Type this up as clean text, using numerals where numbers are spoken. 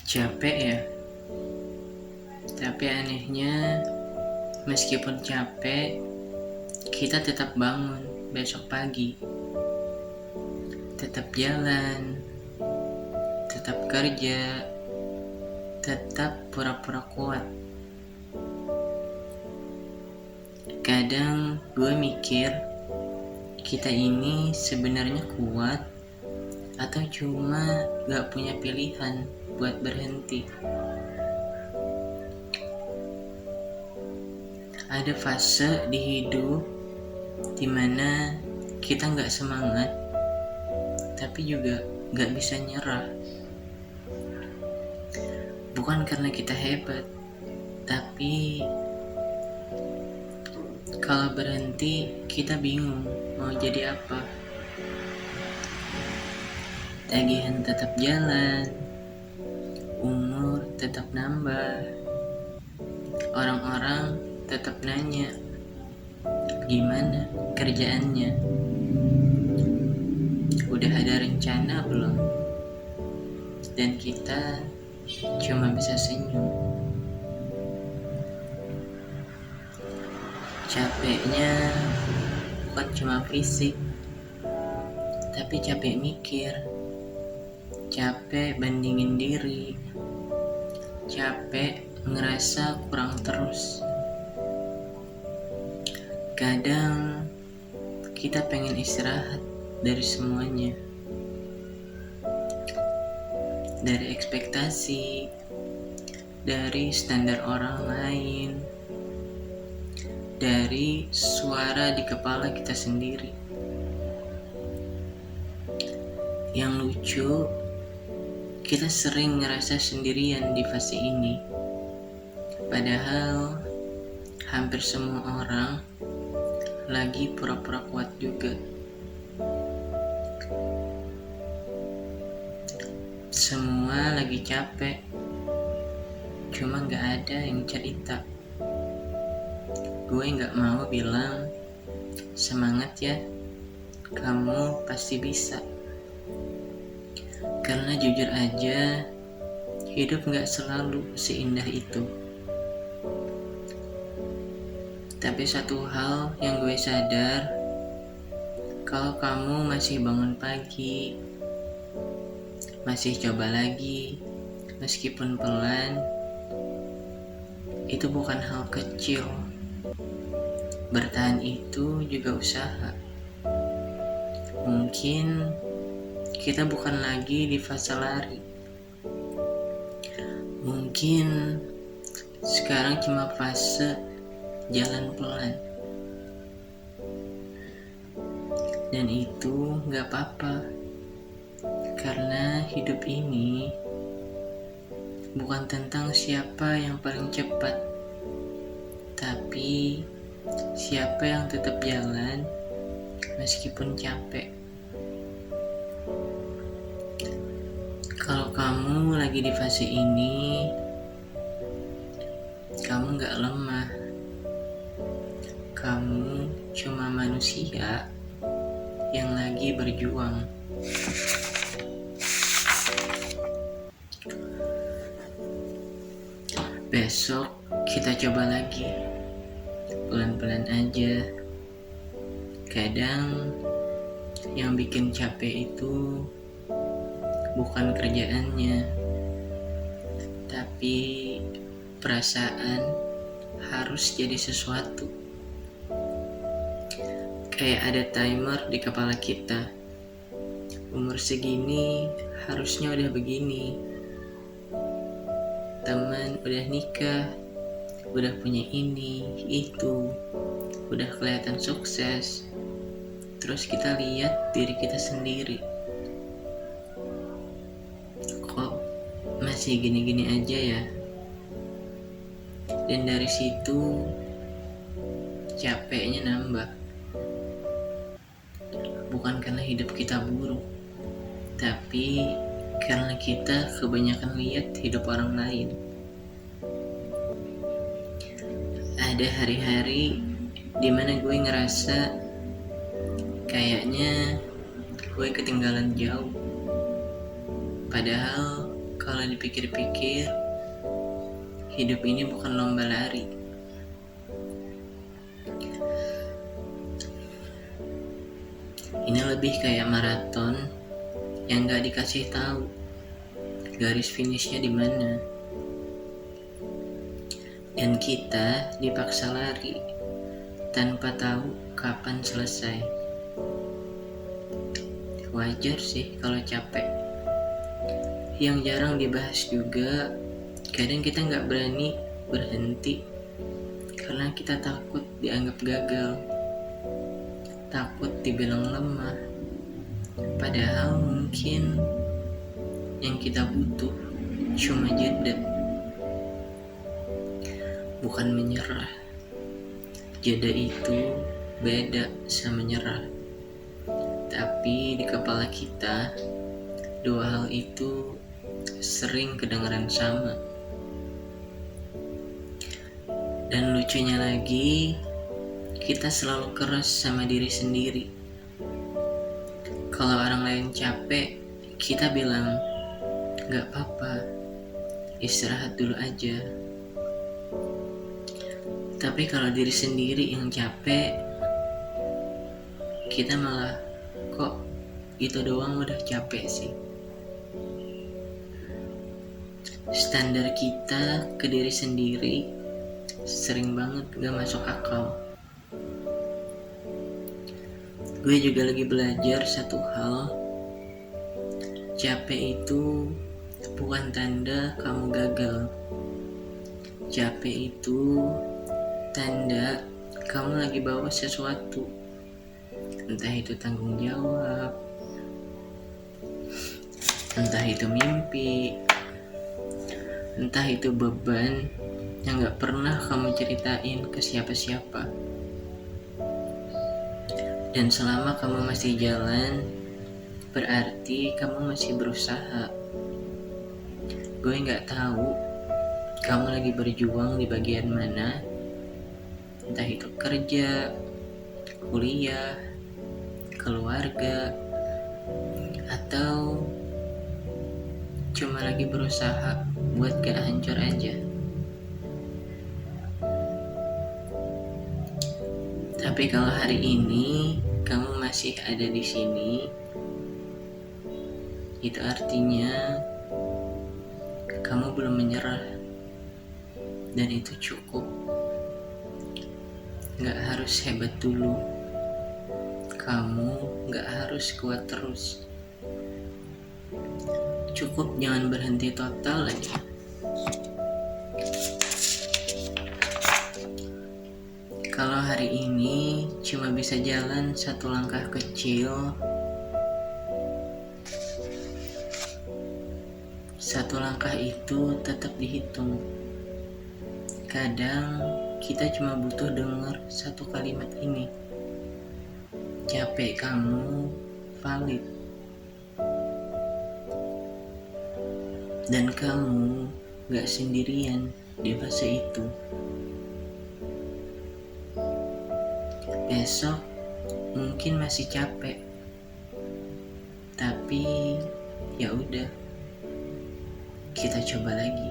Capek ya, tapi anehnya meskipun capek, kita tetap bangun besok pagi, tetap jalan, tetap kerja, tetap pura-pura kuat. Kadang gue mikir, kita ini sebenarnya kuat atau cuma gak punya pilihan buat berhenti. Ada fase di hidup dimana kita gak semangat, tapi juga gak bisa nyerah. Bukan karena kita hebat, tapi kalau berhenti kita bingung mau jadi apa. Tagihan tetap jalan, umur tetap nambah, orang-orang tetap nanya, gimana kerjaannya? Udah ada rencana belum? Dan kita cuma bisa senyum. Capeknya bukan cuma fisik, tapi capek mikir, capek bandingin diri, capek ngerasa kurang terus. Kadang kita pengen istirahat dari semuanya, dari ekspektasi, dari standar orang lain, dari suara di kepala kita sendiri. Yang lucu, kita sering ngerasa sendirian di fase ini. Padahal hampir semua orang lagi pura-pura kuat juga. Semua lagi capek, cuma gak ada yang cerita. Gue gak mau bilang, semangat ya, kamu pasti bisa. Karena jujur aja, hidup gak selalu seindah itu. Tapi satu hal yang gue sadar, kalau kamu masih bangun pagi, masih coba lagi, meskipun pelan, itu bukan hal kecil. Bertahan itu juga usaha. Mungkin kita bukan lagi di fase lari. Mungkin sekarang cuma fase jalan pelan. Dan itu gak apa-apa. Karena hidup ini bukan tentang siapa yang paling cepat, tapi siapa yang tetap jalan meskipun capek. Kalau kamu lagi di fase ini, kamu gak lemah. Kamu cuma manusia yang lagi berjuang. Besok kita coba lagi, pelan-pelan aja. Kadang yang bikin capek itu bukan kerjaannya, tapi perasaan harus jadi sesuatu. Kayak ada timer di kepala kita. Umur segini harusnya udah begini. Teman udah nikah, udah punya ini, itu, udah kelihatan sukses. Terus kita lihat diri kita sendiri. Kok masih gini-gini aja ya? Dan dari situ capeknya nambah. Bukan karena hidup kita buruk, tapi karena kita kebanyakan lihat hidup orang lain. Ada hari-hari dimana gue ngerasa kayaknya gue ketinggalan jauh. Padahal kalau dipikir-pikir, hidup ini bukan lomba lari. Ini lebih kayak maraton yang gak dikasih tahu garis finishnya di mana. Dan kita dipaksa lari tanpa tahu kapan selesai. Wajar sih kalau capek. Yang jarang dibahas juga, kadang kita nggak berani berhenti karena kita takut dianggap gagal, takut dibilang lemah. Padahal mungkin yang kita butuh cuma jeda, bukan menyerah. Jeda itu beda sama menyerah. Tapi di kepala kita, dua hal itu sering kedengaran sama. Dan lucunya lagi, kita selalu keras sama diri sendiri. Kalau orang lain capek, kita bilang, gak apa-apa, istirahat dulu aja. Tapi kalau diri sendiri yang capek, kita malah, kok itu doang udah capek sih. Standar kita ke diri sendiri sering banget gak masuk akal. Gue juga lagi belajar satu hal. Capek itu bukan tanda kamu gagal. Capek itu tanda kamu lagi bawa sesuatu. Entah itu tanggung jawab, entah itu mimpi, entah itu beban yang gak pernah kamu ceritain ke siapa-siapa. Dan selama kamu masih jalan, berarti kamu masih berusaha. Gue gak tahu kamu lagi berjuang di bagian mana, entah itu kerja, kuliah, keluarga, atau cuma lagi berusaha buat gak hancur aja. Tapi kalau hari ini kamu masih ada di sini, itu artinya kamu belum menyerah. Dan itu cukup. Gak harus hebat dulu. Kamu gak harus kuat terus. Cukup jangan berhenti total aja. Kalau hari ini cuma bisa jalan satu langkah kecil, satu langkah itu tetap dihitung. Kadang kita cuma butuh dengar satu kalimat ini. Capek kamu valid. Dan kamu gak sendirian di fase itu. Besok mungkin masih capek, tapi ya udah, kita coba lagi.